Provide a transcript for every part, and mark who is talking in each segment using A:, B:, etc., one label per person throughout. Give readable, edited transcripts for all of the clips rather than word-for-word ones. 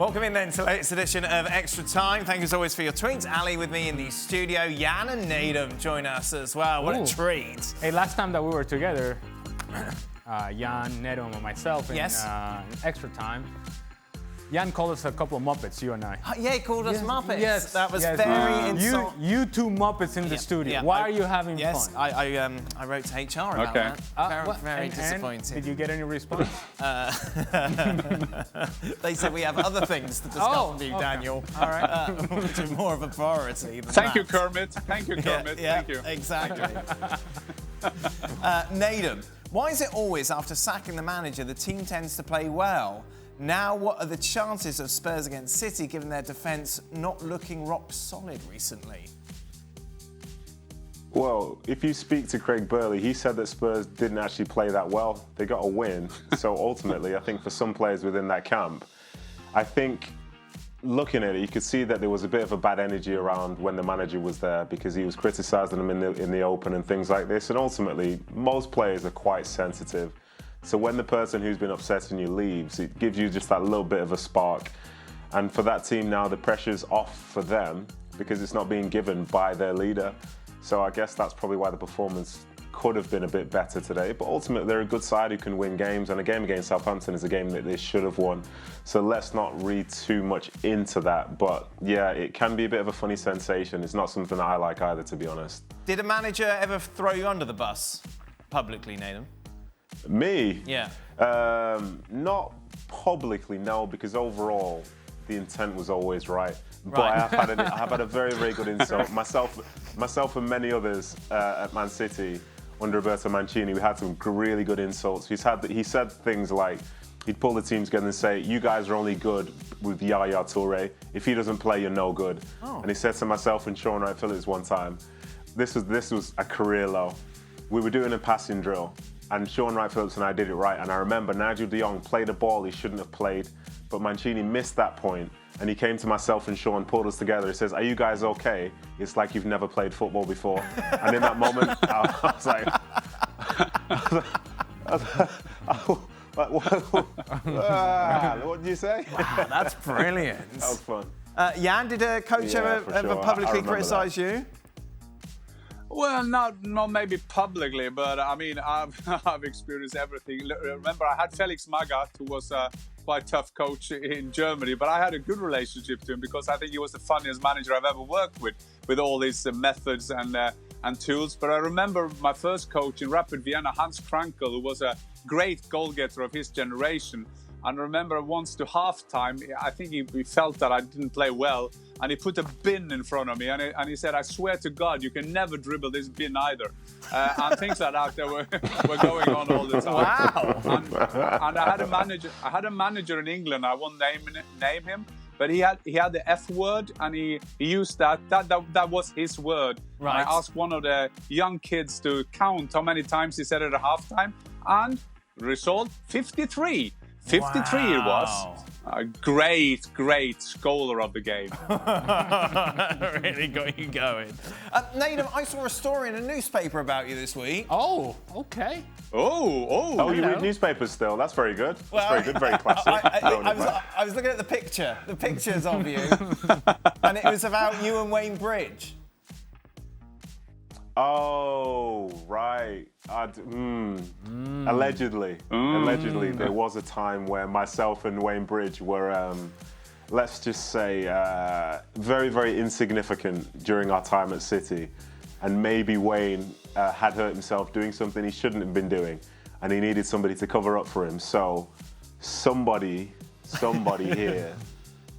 A: Welcome in then to the latest edition of Extra Time. Thank you as always for your tweets. Ali with me in the studio. Jan and Nedum join us as well. What a treat.
B: Hey, last time that we were together, Jan, Nedum, and myself in Extra Time, Jan called us a couple of Muppets, you and I.
A: Yeah, he called us Muppets.
B: Yes.
A: That was very insulting.
B: You two Muppets in the studio. Why are you having fun?
A: Yes, I wrote to HR about that. Very disappointing.
B: Did you get any response?
A: They said we have other things to discuss with you, Daniel. All right. Which are more of a priority than
C: Thank you, Kermit. Thank you, Kermit. Thank you.
A: Exactly. Nedum, why is it always after sacking the manager the team tends to play well? Now, what are the chances of Spurs against City, given their defence not looking rock solid recently?
D: Well, if you speak to Craig Burley, he said that Spurs didn't actually play that well. They got a win. So ultimately, I think for some players within that camp, I think looking at it, you could see that there was a bit of a bad energy around when the manager was there because he was criticising them in the open and things like this. And ultimately, most players are quite sensitive. So when the person who's been upsetting you leaves, it gives you just that little bit of a spark. And for that team now, the pressure's off for them because it's not being given by their leader. So I guess that's probably why the performance could have been a bit better today. But ultimately, they're a good side who can win games. And a game against Southampton is a game that they should have won. So let's not read too much into that. But yeah, it can be a bit of a funny sensation. It's not something that I like either, to be honest.
A: Did a manager ever throw you under the bus publicly, Nedum?
D: Me?
A: Yeah.
D: Not publicly, no, because overall the intent was always right. But I have had a very, very good insult. Myself and many others at Man City under Roberto Mancini, we had some really good insults. He said things like, he'd pull the team together and say, you guys are only good with Yaya Toure. If he doesn't play, you're no good. And he said to myself and Sean Wright-Phillips one time, this was a career low. We were doing a passing drill. And Sean Wright-Phillips and I did it right. And I remember Nigel de Jong played a ball he shouldn't have played, but Mancini missed that point. And he came to myself and Sean, pulled us together. He says, are you guys okay? It's like you've never played football before. And in that moment, I was like, what did you say?
A: Wow, that's brilliant.
D: That was fun.
A: Jan, did a coach ever publicly criticise you?
C: Well, not maybe publicly, but I mean, I've experienced everything. Remember, I had Felix Magath, who was a quite tough coach in Germany, but I had a good relationship to him because I think he was the funniest manager I've ever worked with all these methods and tools. But I remember my first coach in Rapid Vienna, Hans Krankel, who was a great goal-getter of his generation. And I remember once to half-time, I think he felt that I didn't play well, and he put a bin in front of me, and he said, I swear to God, you can never dribble this bin either. And things like that were going on all the time.
A: Wow.
C: And I had a manager in England, I won't name him, but he had the F word, and he used that was his word.
A: Right.
C: I asked one of the young kids to count how many times he said it at halftime, and result, 53. 53 it was. A great scholar of the game.
A: Really got you going. Nedum, I saw a story in a newspaper about you this week.
B: Oh, okay.
D: Oh, you read newspapers still? That's very good. That's very good, very classic.
A: I was looking at the pictures of you, and it was about you and Wayne Bridge.
D: Oh, right. Allegedly, there was a time where myself and Wayne Bridge were, let's just say, very, very insignificant during our time at City. And maybe Wayne had hurt himself doing something he shouldn't have been doing, and he needed somebody to cover up for him. So somebody here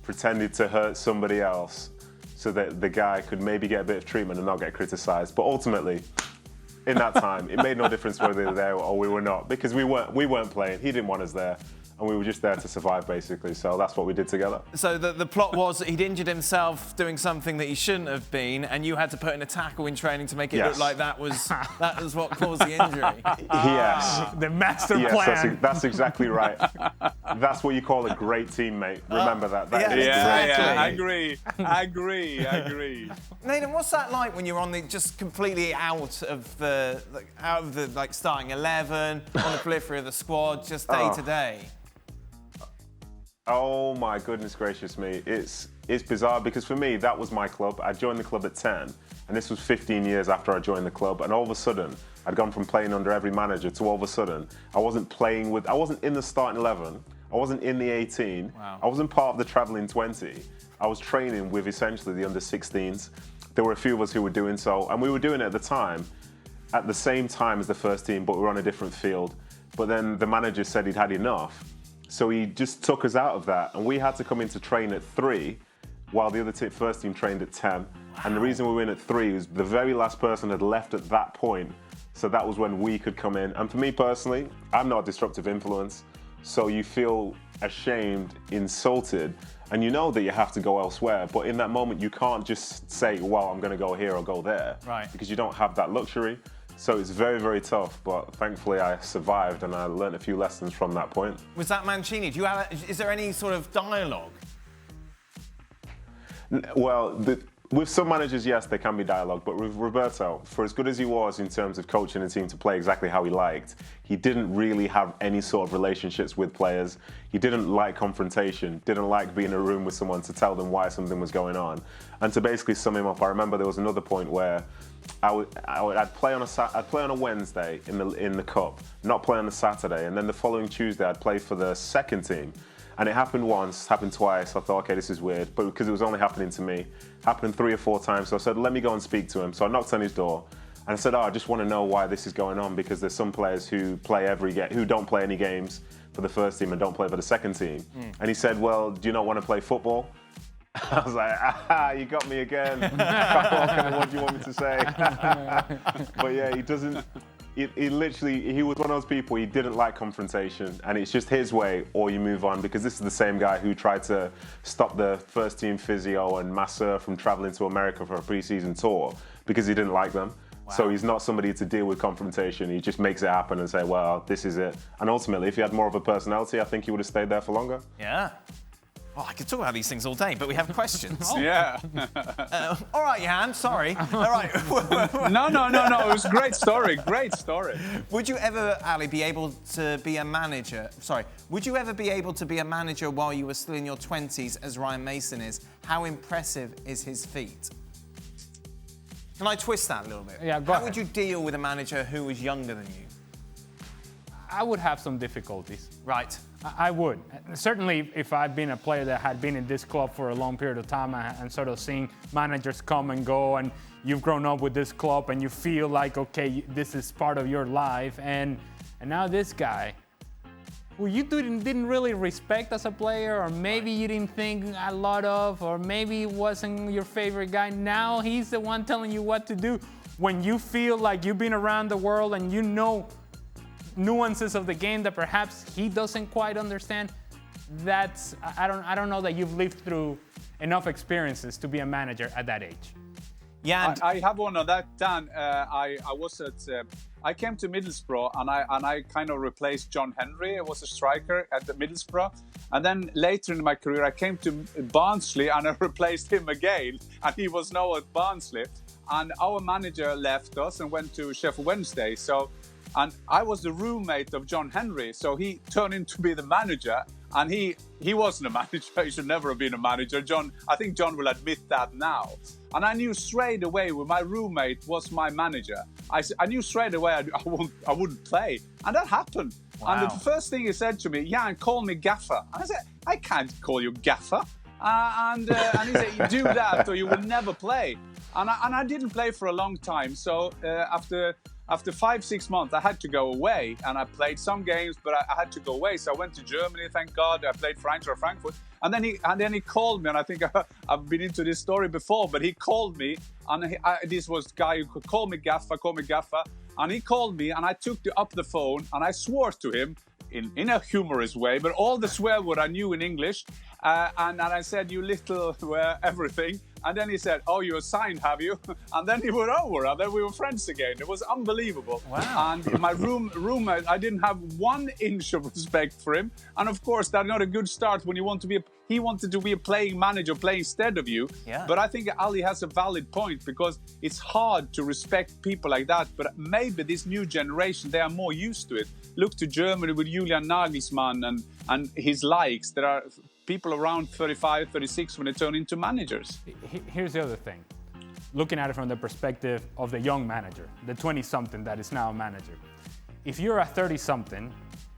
D: pretended to hurt somebody else so that the guy could maybe get a bit of treatment and not get criticised. But ultimately, in that time, it made no difference whether they were there or we were not, because we weren't playing. He didn't want us there, and we were just there to survive, basically. So that's what we did together.
A: So the plot was that he'd injured himself doing something that he shouldn't have been, and you had to put in a tackle in training to make it look like that was what caused the injury.
D: Yes.
B: The master plan.
D: That's exactly right. That's what you call a great teammate. Remember that.
A: Exactly.
C: I agree.
A: Nedum, what's that like when you're on the just completely out of the like starting 11 on the periphery of the squad, just day to day?
D: Oh my goodness gracious me. It's bizarre because for me, that was my club. I joined the club at 10, and this was 15 years after I joined the club. And all of a sudden, I'd gone from playing under every manager to all of a sudden, I wasn't in the starting 11. I wasn't in the 18.
A: Wow.
D: I wasn't part of the travelling 20. I was training with essentially the under 16s. There were a few of us who were doing so, and we were doing it at the time, at the same time as the first team, but we were on a different field. But then the manager said he'd had enough. So he just took us out of that, and we had to come in to train at 3, while the other first team trained at 10. Wow. And the reason we were in at 3 was the very last person had left at that point. So that was when we could come in. And for me personally, I'm not a disruptive influence. So you feel ashamed, insulted, and you know that you have to go elsewhere. But in that moment, you can't just say, well, I'm going to go here or go there.
A: Right.
D: Because you don't have that luxury. So it's very, very tough. But thankfully, I survived and I learned a few lessons from that point.
A: Was that Mancini? Is there any sort of dialogue?
D: Well, with some managers, yes, there can be dialogue, but with Roberto, for as good as he was in terms of coaching a team to play exactly how he liked, he didn't really have any sort of relationships with players. He didn't like confrontation, didn't like being in a room with someone to tell them why something was going on. And to basically sum him up, I remember there was another point where I'd play on a Wednesday in the cup, not play on a Saturday, and then the following Tuesday I'd play for the second team. And it happened once, happened twice. I thought, okay, this is weird. But because it was only happening to me, happened 3 or 4 times. So I said, let me go and speak to him. So I knocked on his door and I said, I just want to know why this is going on, because there's some players who play who don't play any games for the first team and don't play for the second team. And he said, well, do you not want to play football? I was like, you got me again. What do you want me to say? But yeah, he doesn't. He was one of those people, he didn't like confrontation, and it's just his way or you move on, because this is the same guy who tried to stop the first team physio and masseur from traveling to America for a pre-season tour because he didn't like them. Wow. So he's not somebody to deal with confrontation. He just makes it happen and say, well, this is it. And ultimately, if he had more of a personality, I think he would have stayed there for longer.
A: Yeah. Oh, I could talk about these things all day, but we have questions.
C: Yeah.
A: All right, Jan, sorry. All right.
C: No. It was a great story. Great story.
A: Would you ever, Ali, be able to be a manager? Sorry. Would you ever be able to be a manager while you were still in your 20s, as Ryan Mason is? How impressive is his feat? Can I twist that a little bit?
B: Yeah, go ahead.
A: How would you deal with a manager who was younger than you?
B: I would have some difficulties.
A: Right.
B: I would. Certainly, if I'd been a player that had been in this club for a long period of time and sort of seeing managers come and go, and you've grown up with this club and you feel like, okay, this is part of your life, and now this guy, who you didn't really respect as a player, or maybe you didn't think a lot of, or maybe he wasn't your favorite guy, now he's the one telling you what to do. When you feel like you've been around the world and you know nuances of the game that perhaps he doesn't quite understand, I don't know that you've lived through enough experiences to be a manager at that age.
A: Yeah,
C: I have one on that, Dan. I came to Middlesbrough and I kind of replaced John Henry. I was a striker at the Middlesbrough, and then later in my career I came to Barnsley and I replaced him again, and he was now at Barnsley, and our manager left us and went to Sheffield Wednesday. And I was the roommate of John Henry, so he turned in to be the manager, and he wasn't a manager. He should never have been a manager. I think John will admit that now. And I knew straight away when my roommate was my manager, I knew straight away I wouldn't play. And that happened. Wow. And the first thing he said to me, Jan, call me Gaffer. And I said, I can't call you Gaffer. And he said, you do that or you will never play. And I didn't play for a long time. So after 5-6 months, I had to go away, and I played some games, but I had to go away. So I went to Germany, thank God. I played for Eintracht Frankfurt, and then he called me, and I think I've been into this story before, but he called me, and this was the guy who could call me Gaffer, and he called me, and I took up the phone, and I swore to him in a humorous way, but all the swear word I knew in English, and I said, you little everything. And then he said, oh, you're signed, have you? And then he went over, and then we were friends again. It was unbelievable.
A: Wow.
C: And my roommate, I didn't have 1 inch of respect for him. And of course, that's not a good start when you want to be he wanted to be a playing manager, play instead of you.
A: Yeah.
C: But I think Ali has a valid point, because it's hard to respect people like that. But maybe this new generation, they are more used to it. Look to Germany with Julian Nagelsmann and his likes. There are people around 35, 36 when they turn into managers.
B: Here's the other thing. Looking at it from the perspective of the young manager, the 20-something that is now a manager. If you're a 30-something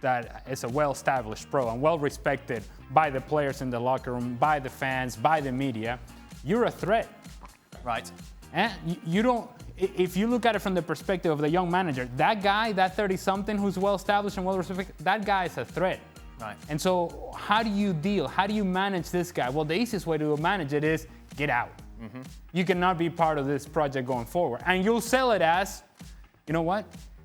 B: that is a well-established pro and well-respected by the players in the locker room, by the fans, by the media, you're a threat.
A: Right.
B: And you don't, if you look at it from the perspective of the young manager, that guy, that 30-something who's well-established and well-respected, that guy is a threat.
A: Right.
B: And so how do you manage this guy? Well, the easiest way to manage it is get out. Mm-hmm. You cannot be part of this project going forward. And you'll sell it as, you know what?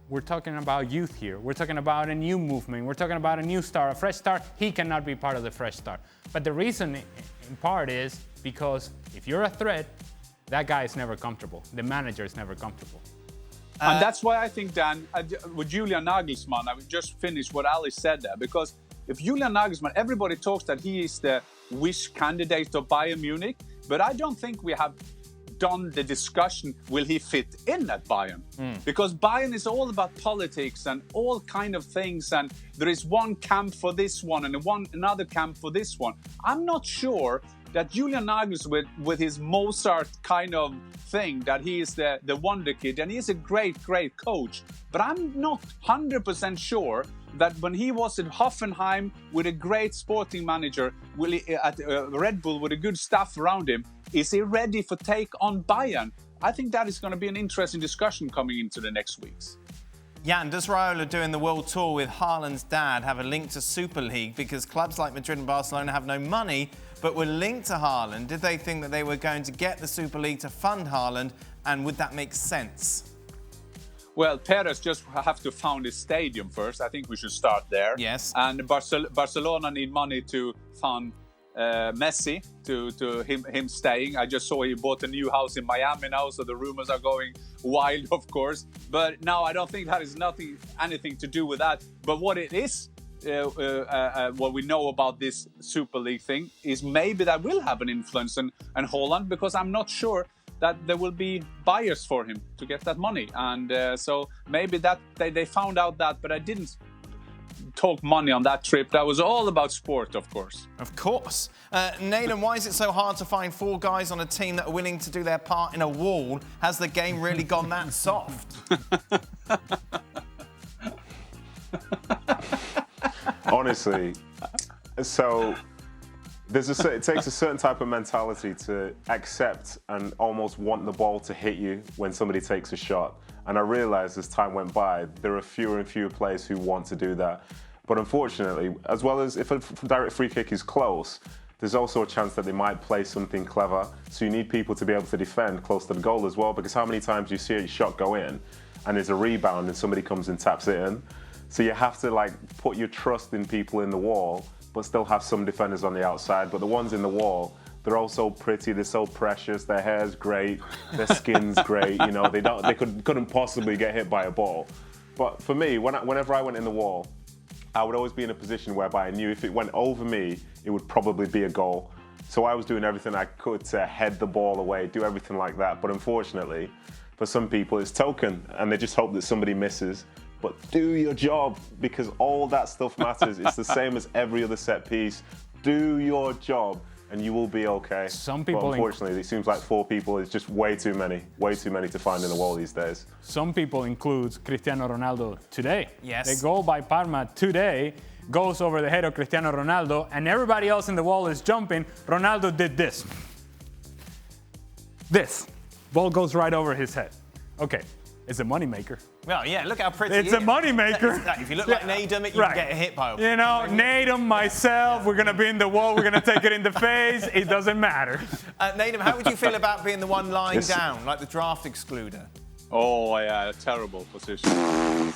B: We're talking about youth here. We're talking about a new movement. We're talking about a new start, a fresh start. He cannot be part of the fresh start. But the reason in part is because if you're a threat, that guy is never comfortable. The manager is never comfortable.
C: And that's why I think, Dan, with Julian Nagelsmann, I would just finish what Ali said there. Because if Julian Nagelsmann, everybody talks that he is the wish candidate of Bayern Munich, but I don't think we have done the discussion, will he fit in at Bayern? Because Bayern is all about politics and all kind of things, and there is one camp for this one and another camp for this one. I'm not sure that Julian Nagelsmann with his Mozart kind of thing, that he is the wonder kid, and he is a great coach. But I'm not 100% sure that when he was in Hoffenheim with a great sporting manager, at Red Bull with a good staff around him, is he ready for take on Bayern? I think that is going to be an interesting discussion coming into the next weeks.
A: Yeah, and does Raiola doing the world tour with Haaland's dad have a link to Super League? Because clubs like Madrid and Barcelona have no money, but were linked to Haaland. Did they think that they were going to get the Super League to fund Haaland, and would that make sense?
C: Well, Perez just have to found his stadium first. I think we should start there.
A: Yes.
C: And Barcelona need money to fund Messi, to him staying. I just saw he bought a new house in Miami now, so the rumors are going wild, of course. But no, I don't think that is anything to do with that. But what it is, what we know about this Super League thing is maybe that will have an influence on Haaland, because I'm not sure that there will be buyers for him to get that money. And so maybe that they found out that, but I didn't talk money on that trip. That was all about sport, of course.
A: Of course. Nedum, why is it so hard to find 4 guys on a team that are willing to do their part in a wall? Has the game really gone that soft?
D: Honestly, so it takes a certain type of mentality to accept and almost want the ball to hit you when somebody takes a shot. And I realized as time went by, there are fewer and fewer players who want to do that. But unfortunately, as well as if a direct free kick is close, there's also a chance that they might play something clever. So you need people to be able to defend close to the goal as well, because how many times you see a shot go in and there's a rebound and somebody comes and taps it in. So you have to put your trust in people in the wall, but still have some defenders on the outside. But the ones in the wall, they're all so pretty, they're so precious, their hair's great, their skin's great, you know, they couldn't possibly get hit by a ball. But for me, whenever I went in the wall, I would always be in a position whereby I knew if it went over me, it would probably be a goal. So I was doing everything I could to head the ball away, do everything like that. But unfortunately, for some people, it's token, and they just hope that somebody misses. But do your job, because all that stuff matters. It's the same as every other set piece. Do your job, and you will be okay.
B: Some people,
D: but unfortunately, it seems like 4 people is just way too many to find in the wall these days.
B: Some people include Cristiano Ronaldo today.
A: Yes.
B: The goal by Parma today goes over the head of Cristiano Ronaldo, and everybody else in the wall is jumping. Ronaldo did this. This. Ball goes right over his head. Okay, it's a moneymaker.
A: Well, yeah, look how pretty
B: It's
A: he
B: a
A: is.
B: moneymaker.
A: If you look like Nedum, you can get hit by a ball.
B: You know, Nedum, myself, we're going to be in the wall, we're going to take it in the face. It doesn't matter.
A: Nedum, how would you feel about being the one lying down, like the draft excluder?
C: Oh, yeah, terrible position.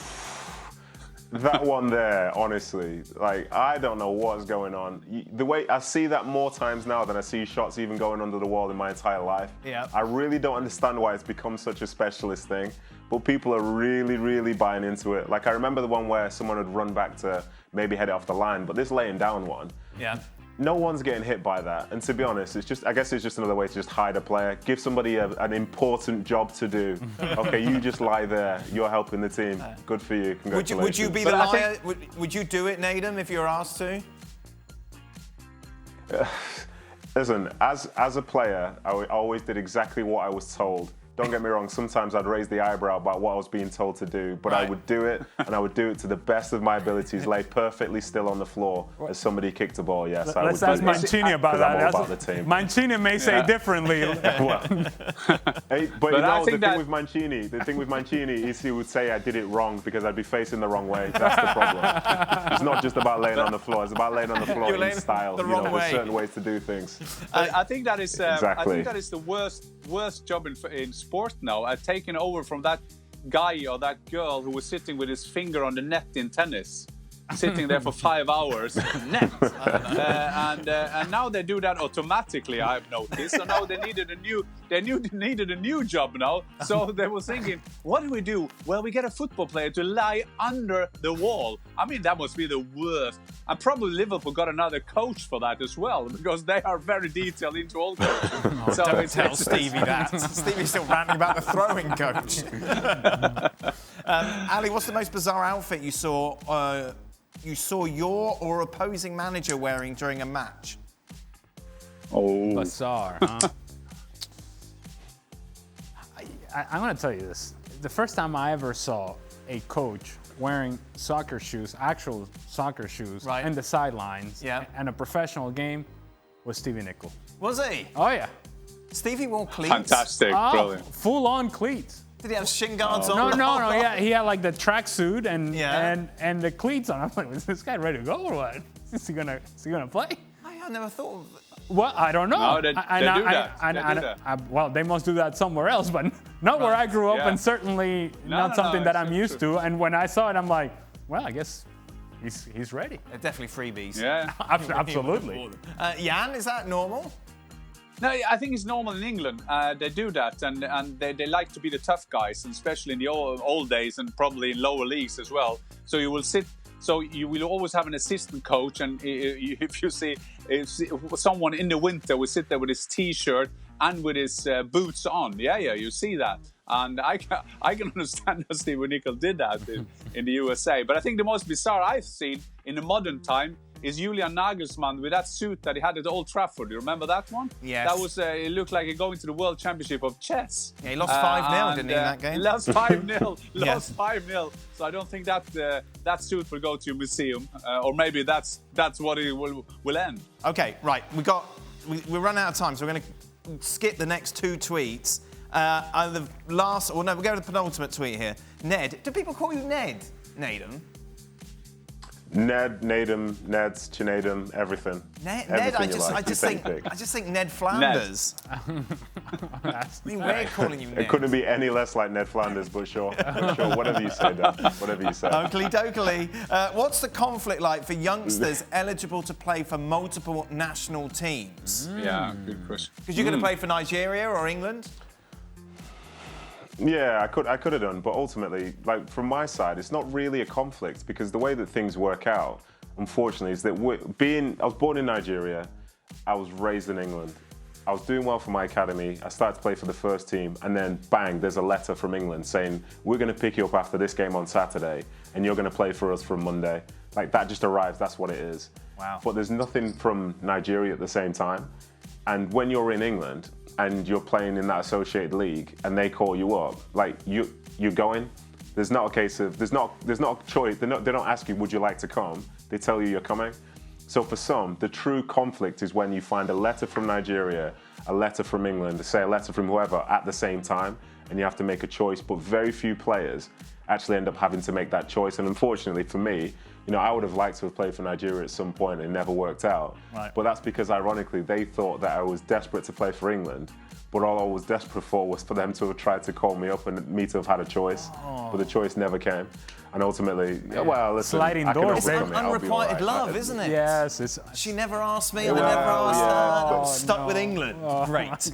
D: That one there, honestly, I don't know what's going on. The way I see that more times now than I see shots even going under the wall in my entire life.
A: Yeah.
D: I really don't understand why it's become such a specialist thing, but people are really, really buying into it. I remember the one where someone had run back to maybe head it off the line, but this laying down one.
A: Yeah.
D: No one's getting hit by that. And to be honest, I guess it's just another way to just hide a player. Give somebody an important job to do. Okay, you just lie there. You're helping the team. Good for you. Congratulations.
A: Would you be the liar? Would you do it, Nedum, if you were asked to?
D: Listen, as a player, I always did exactly what I was told. Don't get me wrong, sometimes I'd raise the eyebrow about what I was being told to do, but I would do it, and I would do it to the best of my abilities, lay perfectly still on the floor as somebody kicked a ball, yes.
B: Let's ask Mancini about that.
D: I'm all about the team.
B: Mancini may say differently.
D: Well, but you know, the thing with Mancini is he would say I did it wrong because I'd be facing the wrong way. That's the problem. It's not just about laying on the floor, it's about laying on the floor in style. There's certain ways to do things.
C: I think that is
D: Exactly.
C: I think that is the worst job in sport now. I've taken over from that guy or that girl who was sitting with his finger on the net in tennis, sitting there for 5 hours. Net. And now they do that automatically, I've noticed. So now they needed a new job now. So they were thinking, what do we do? Well, we get a football player to lie under the wall. I mean, that must be the worst. And probably Liverpool got another coach for that as well, because they are very detailed into all coaches.
A: So don't tell Stevie that. Stevie's still ranting about the throwing coach. Ali, what's the most bizarre outfit you saw your or opposing manager wearing during a match?
C: Oh,
B: Bizarre, huh? I'm going to tell you this. The first time I ever saw a coach wearing soccer shoes, actual soccer shoes, in the sidelines, and a professional game was Stevie Nicol.
A: Was he?
B: Oh, yeah.
A: Stevie wore cleats?
C: fantastic, brilliant.
B: Full-on cleats.
A: Did he have shin guards on?
B: No. Yeah, he had like the tracksuit and the cleats on. I'm like, is this guy ready to go or what? Is he gonna play?
A: I never thought of it.
B: Well, I don't know.
C: No, they do that.
B: Well, they must do that somewhere else, but not where I grew up, and certainly not something that I'm used to. And when I saw it, I'm like, well, I guess he's ready.
A: They're definitely freebies.
C: Yeah.
B: Absolutely.
A: Jan, is that normal?
C: No, I think it's normal in England. They do that, and they like to be the tough guys, and especially in the old days, and probably in lower leagues as well. So you will sit. So you will always have an assistant coach, and if you see someone in the winter will sit there with his T-shirt and with his boots on, you see that. And I can understand that Stevie Nicol did that in the USA. But I think the most bizarre I've seen in the modern time is Julian Nagelsmann with that suit that he had at Old Trafford. Do you remember that one?
A: Yes.
C: That was, it looked like he going to the World Championship of chess.
A: Yeah, he lost 5-0, didn't he, in that game?
C: He lost 5-0. Lost 5-0. So I don't think that that suit will go to a museum. Or maybe that's what it will end.
A: Okay, right. We run out of time, so we're going to skip the next two tweets. The last, we'll go to the penultimate tweet here. Ned. Do people call you Ned? Nedum?
D: Ned, Nedum, Neds, Chinedum, everything.
A: Ned,
D: Everything
A: I just think Ned Flanders. I mean, we're calling you Ned.
D: It couldn't be any less like Ned Flanders, but sure, whatever you say, Dan, whatever you say.
A: Oakley dokely. What's the conflict like for youngsters eligible to play for multiple national teams?
C: Yeah, good question.
A: Because you're going to play for Nigeria or England?
D: Yeah, I could have done, but ultimately, like from my side, it's not really a conflict because the way that things work out, unfortunately, is that I was born in Nigeria, I was raised in England. I was doing well for my academy, I started to play for the first team, and then bang, there's a letter from England saying, we're going to pick you up after this game on Saturday, and you're going to play for us from Monday. Like, that just arrives, that's what it is.
A: Wow.
D: But there's nothing from Nigeria at the same time. And when you're in England, and you're playing in that associated league and they call you up, like you're going. There's not a case of there's not a choice. They don't ask you, would you like to come? They tell you you're coming. So for some, the true conflict is when you find a letter from Nigeria, a letter from England, say a letter from whoever at the same time, and you have to make a choice. But very few players actually end up having to make that choice. And unfortunately for me, I would have liked to have played for Nigeria at some point. It never worked out.
B: Right.
D: But that's because, ironically, they thought that I was desperate to play for England. But all I was desperate for was for them to have tried to call me up and me to have had a choice. But the choice never came. And ultimately, well, listen,
B: sliding
D: I can
B: doors.
D: overcome it. I'll be all
A: Unrequited
D: right.
A: love, isn't it?
B: Yes.
A: She never asked me, I never asked her. Stuck with England. Great.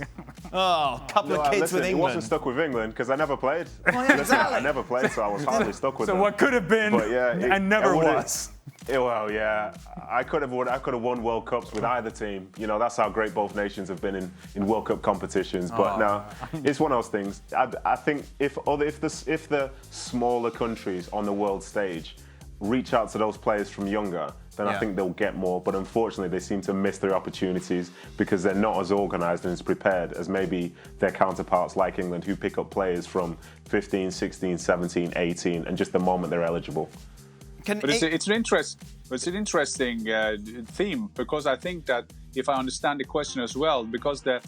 A: Couple of kids with England.
D: It wasn't stuck with England because I never played.
A: Exactly.
D: I never played, so I was hardly stuck with them.
B: So what could have been and never was.
D: Well, yeah, I could have won World Cups with either team. That's how great both nations have been in World Cup competitions. But no, it's one of those things. I think if the smaller countries on the world stage reach out to those players from younger, then I think they'll get more. But unfortunately, they seem to miss their opportunities because they're not as organised and as prepared as maybe their counterparts like England, who pick up players from 15, 16, 17, 18, and just the moment they're eligible.
C: But it's an interesting theme, because I think that, if I understand the question as well, because the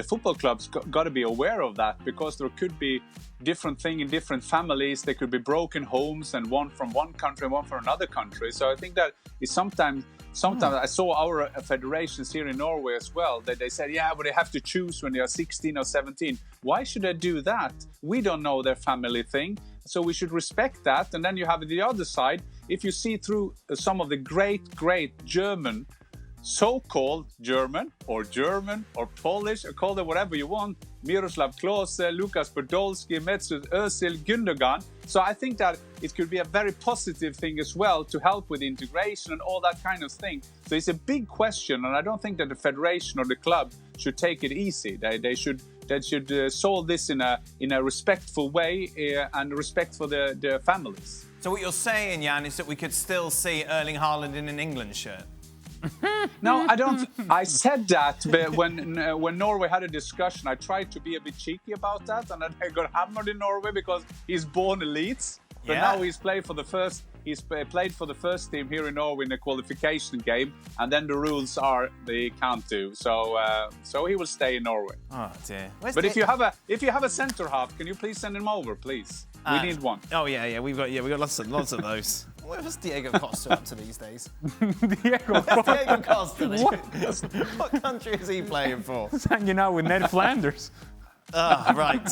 C: football clubs got to be aware of that, because there could be different thing in different families. There could be broken homes, and one from one country and one from another country. So I think that is sometimes I saw our federations here in Norway as well, that they said, but they have to choose when they are 16 or 17. Why should they do that? We don't know their family thing, so we should respect that. And then you have the other side. If you see through some of the great German, so-called German or Polish, or call them whatever you want, Miroslav Klose, Lukas Podolski, Mesut Özil, Gundogan. So I think that it could be a very positive thing as well to help with integration and all that kind of thing. So it's a big question, and I don't think that the federation or the club should take it easy. They should solve this in a respectful way and respect for the families.
A: So what you're saying, Jan, is that we could still see Erling Haaland in an England shirt?
C: No, I don't. I said that, but when Norway had a discussion, I tried to be a bit cheeky about that, and then I got hammered in Norway because he's born in Leeds. But now he's played for the first. He's played for the first team here in Norway in a qualification game, and then the rules are they can't do. So he will stay in Norway.
A: Oh dear.
C: But if you have a centre half, can you please send him over, please? We need one.
A: Oh yeah, we've got lots of those. What's Diego Costa up to these days?
B: Diego
A: Costa. What country is he playing for?
B: He's hanging out with Ned Flanders.
A: Right.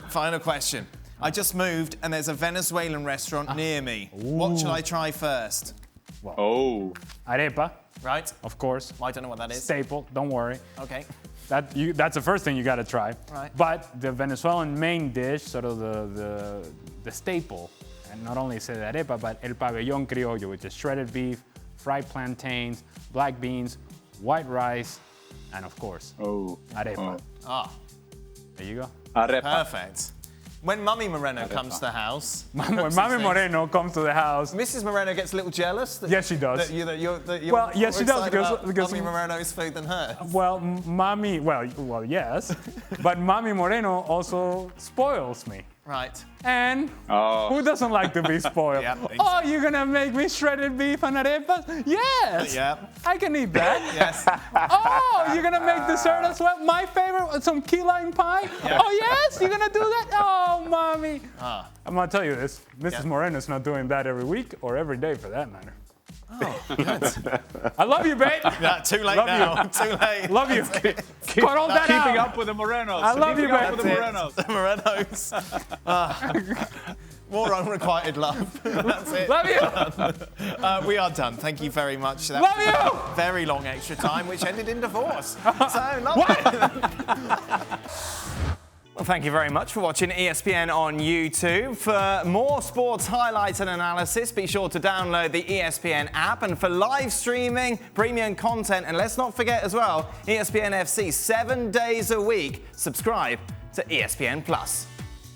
A: Final question. I just moved and there's a Venezuelan restaurant near me. What shall I try first?
B: Well, arepa.
A: Right.
B: Of course.
A: Well, I don't know what that is.
B: Staple. Don't worry.
A: Okay.
B: That's the first thing you got to try.
A: Right.
B: But the Venezuelan main dish, sort of the staple, and not only say the arepa, but el pabellón criollo, which is shredded beef, fried plantains, black beans, white rice, and of course, arepa. There you go.
C: Arepa.
A: Perfect. When Mummy Moreno comes to the house...
B: When Mummy Moreno comes to the house...
A: Mrs. Moreno gets a little jealous?
B: Yes, she does.
A: Well,
B: yes, she does, because
A: Mummy Moreno's food than hers.
B: Well, well, yes. But Mummy Moreno also spoils me.
A: Right.
B: And who doesn't like to be spoiled?
A: Exactly.
B: Oh, you're going to make me shredded beef and arepas? Yes.
A: Yep.
B: I can eat that.
A: Yes.
B: Oh, you're going to make dessert as well? My favorite, some key lime pie? Yep. Oh, yes? You're going to do that? Oh, Mommy. I'm going to tell you this. Mrs. Moreno's not doing that every week or every day for that matter.
A: Oh, good.
B: I love you, babe.
A: Yeah, too late
B: love
A: now.
B: You.
A: Too late.
B: Love you. Cut all that
C: Keeping
B: out.
C: up with the Morenos.
B: I love you, babe.
C: With the Morenos.
A: The Morenos. More unrequited love. That's it.
B: Love you.
A: We are done. Thank you very much. That
B: love
A: was
B: you.
A: a very long extra time, which ended in divorce. So, lovely. Well, thank you very much for watching ESPN on YouTube. For more sports highlights and analysis, be sure to download the ESPN app. And for live streaming, premium content, and let's not forget as well, ESPN FC 7 days a week. Subscribe to ESPN Plus.